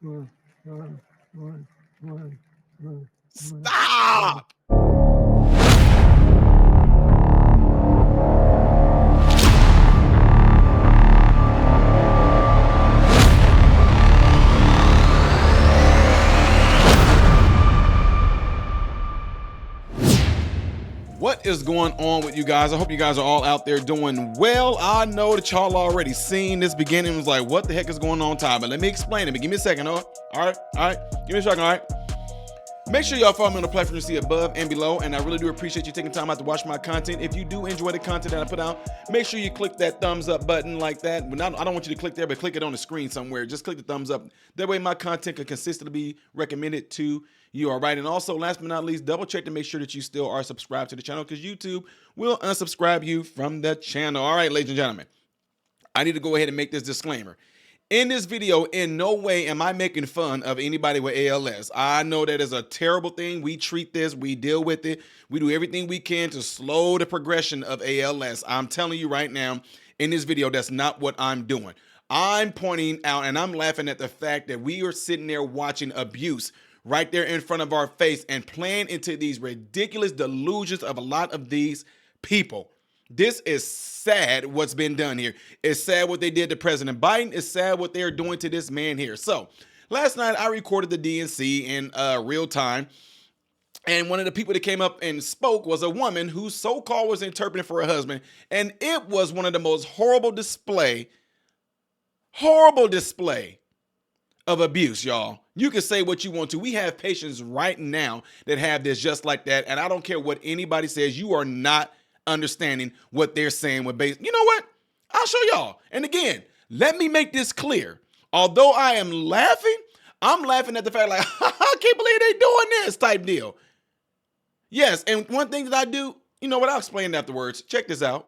Stop! What is going on with you guys? I hope you guys are all out there doing well. I know that y'all already seen this beginning. It was like, what the heck is going on, Ty? But let me explain it. But give me a second, all right? Give me a second, all right? Make sure y'all follow me on the platform you see above and below, and I really do appreciate you taking time out to watch my content. If you do enjoy the content that I put out, make sure you click that thumbs up button like that. I don't want you to click there, but click it on the screen somewhere. Just click the thumbs up. That way my content can consistently be recommended to you, all right? And also, last but not least, double check to make sure that you still are subscribed to the channel, because YouTube will unsubscribe you from the channel. All right, ladies and gentlemen, I need to go ahead and make this disclaimer. In this video, in no way am I making fun of anybody with ALS. I know that is a terrible thing. We treat this, we deal with it. We do everything we can to slow the progression of ALS. I'm telling you right now, in this video, that's not what I'm doing. I'm pointing out and I'm laughing at the fact that we are sitting there watching abuse right there in front of our face and playing into these ridiculous delusions of a lot of these people. This is sad what's been done here. It's sad what they did to President Biden. It's sad what they're doing to this man here. So last night I recorded the DNC in real time. And one of the people that came up and spoke was a woman who so-called was interpreting for her husband. And it was one of the most horrible display of abuse, y'all. You can say what you want to. We have patients right now that have this just like that. And I don't care what anybody says. You are not understanding what they're saying with base. You know what? I'll show y'all. And again, let me make this clear. Although I am laughing, I'm laughing at the fact like, I can't believe they doing this type deal. Yes, and one thing that I do, you know what? I'll explain it afterwards. Check this out.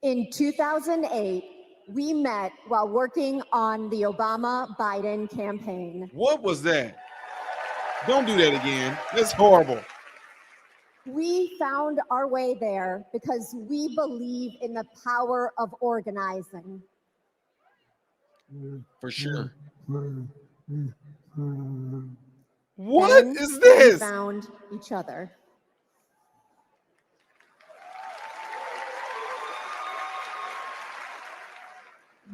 In 2008, we met while working on the Obama-Biden campaign. What was that? Don't do that again. That's horrible. We found our way there because we believe in the power of organizing. For sure. What is this? We found each other.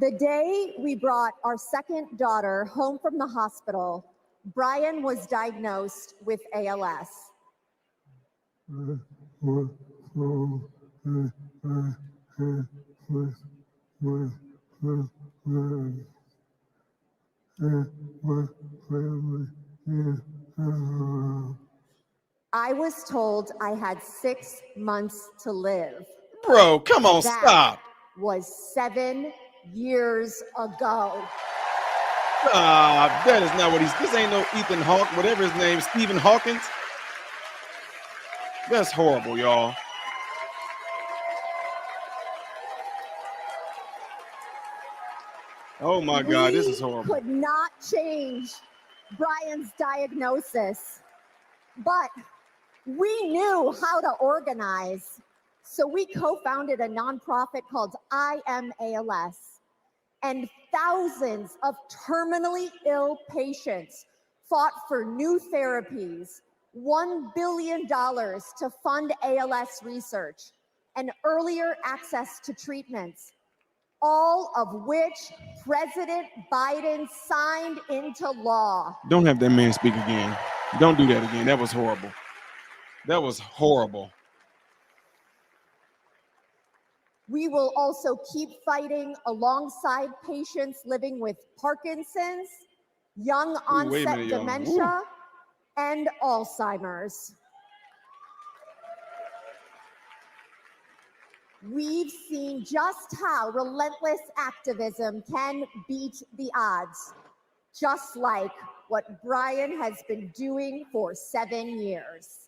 The day we brought our second daughter home from the hospital, Brian was diagnosed with ALS. I was told I had 6 months to live. Bro, come on, that stop. Was 7 years ago. That is not what this ain't no Ethan Hawke, whatever his name, Stephen Hawkins. That's horrible, y'all. Oh my God, this is horrible. We could not change Brian's diagnosis, but we knew how to organize. So we co-founded a nonprofit called I Am ALS, and thousands of terminally ill patients fought for new therapies, $1 billion to fund ALS research, and earlier access to treatments, all of which President Biden signed into law. Don't have that man speak again. Don't do that again. That was horrible. That was horrible. We will also keep fighting alongside patients living with Parkinson's, young onset dementia, and Alzheimer's. We've seen just how relentless activism can beat the odds, just like what Brian has been doing for 7 years.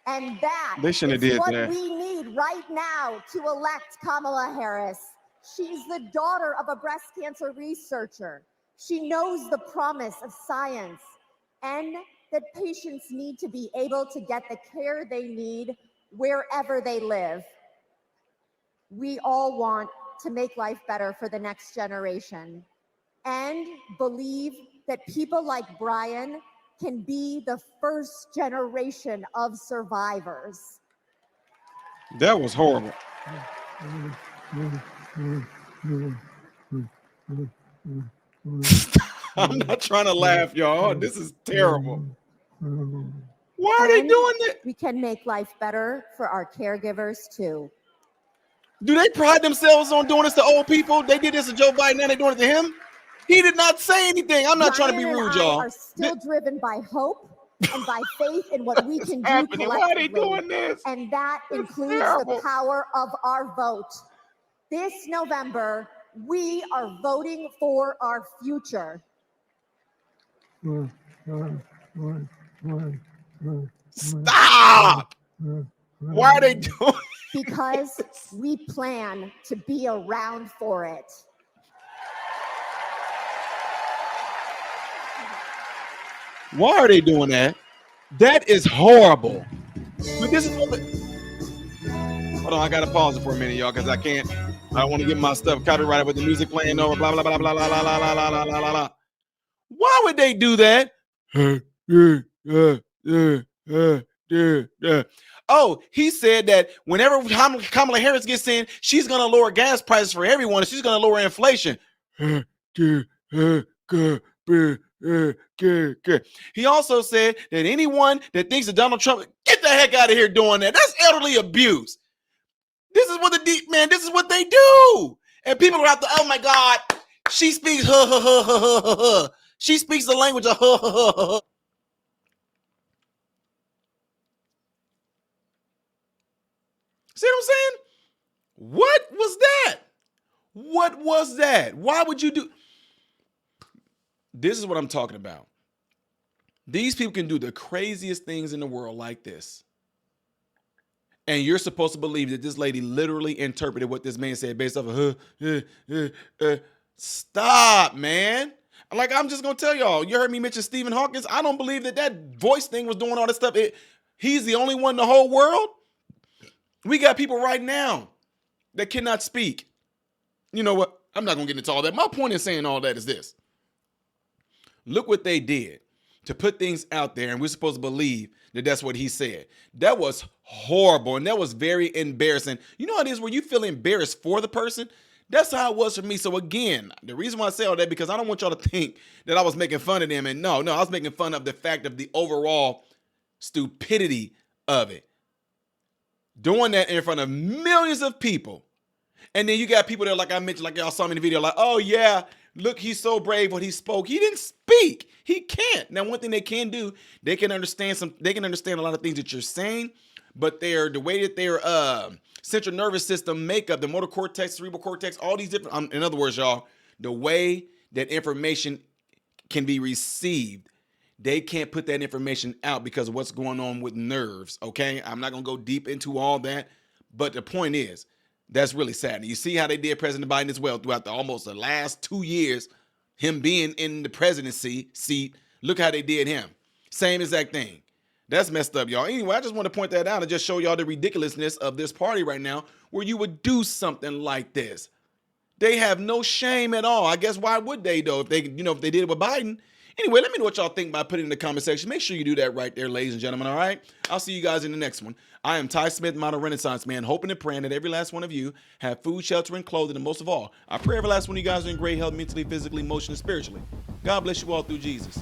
And that is what we need right now to elect Kamala Harris. She's the daughter of a breast cancer researcher. She knows the promise of science and that patients need to be able to get the care they need wherever they live. We all want to make life better for the next generation and believe that people like Brian can be the first generation of survivors. That was horrible. I'm not trying to laugh, y'all. This is terrible. Why are they doing that? We can make life better for our caregivers too. Do they pride themselves on doing this to old people? They did this to Joe Biden, now they're doing it to him? He did not say anything. I'm not trying to be rude, y'all. Are still driven by hope and by faith in what we can do collectively. Why are they doing this? And that includes the power of our vote. This November, we are voting for our future. Stop! Why are they doing Because we plan to be around for it. Why are they doing that? That is horrible. But this is what hold on, I gotta pause it for a minute, y'all, because I don't want to get my stuff copyrighted with the music playing over blah blah blah blah blah blah blah blah blah blah blah blah. Why would they do that? Oh, he said that whenever Kamala Harris gets in, she's gonna lower gas prices for everyone, and she's gonna lower inflation. He also said that anyone that thinks that Donald Trump, get the heck out of here doing that. That's elderly abuse. This is what this is what they do. And people are out there, oh my God, she speaks she speaks the language of See what I'm saying? What was that? What was that? Why would you do? This is what I'm talking about. These people can do the craziest things in the world like this. And you're supposed to believe that this lady literally interpreted what this man said based off of Stop, man. Like, I'm just going to tell y'all, you heard me mention Stephen Hawking. I don't believe that voice thing was doing all this stuff. He's the only one in the whole world. We got people right now that cannot speak. You know what? I'm not going to get into all that. My point in saying all that is this. Look what they did to put things out there, and we're supposed to believe that that's what he said. That was horrible, and that was very embarrassing. You know how it is when you feel embarrassed for the person? That's how it was for me. So again, the reason why I say all that, because I don't want y'all to think that I was making fun of them. And no, I was making fun of the fact of the overall stupidity of it. Doing that in front of millions of people. And then you got people there, like I mentioned, like y'all saw me in the video, like, oh yeah, look, he's so brave when he spoke. He didn't speak. He can't. Now, one thing they can do, they can understand a lot of things that you're saying, but the way that their central nervous system makeup, the motor cortex, cerebral cortex, all these different, in other words, y'all, the way that information can be received, they can't put that information out because of what's going on with nerves, okay? I'm not going to go deep into all that, but the point is, that's really sad. You see how they did President Biden as well throughout almost the last 2 years, him being in the presidency seat. Look how they did him. Same exact thing. That's messed up, y'all. Anyway, I just want to point that out and just show y'all the ridiculousness of this party right now where you would do something like this. They have no shame at all. I guess why would they, though, if they did it with Biden? Anyway, let me know what y'all think by putting it in the comment section. Make sure you do that right there, ladies and gentlemen, all right? I'll see you guys in the next one. I am Ty Smith, Modern Renaissance Man, hoping and praying that every last one of you have food, shelter, and clothing, and most of all, I pray every last one of you guys are in great health, mentally, physically, emotionally, spiritually. God bless you all through Jesus.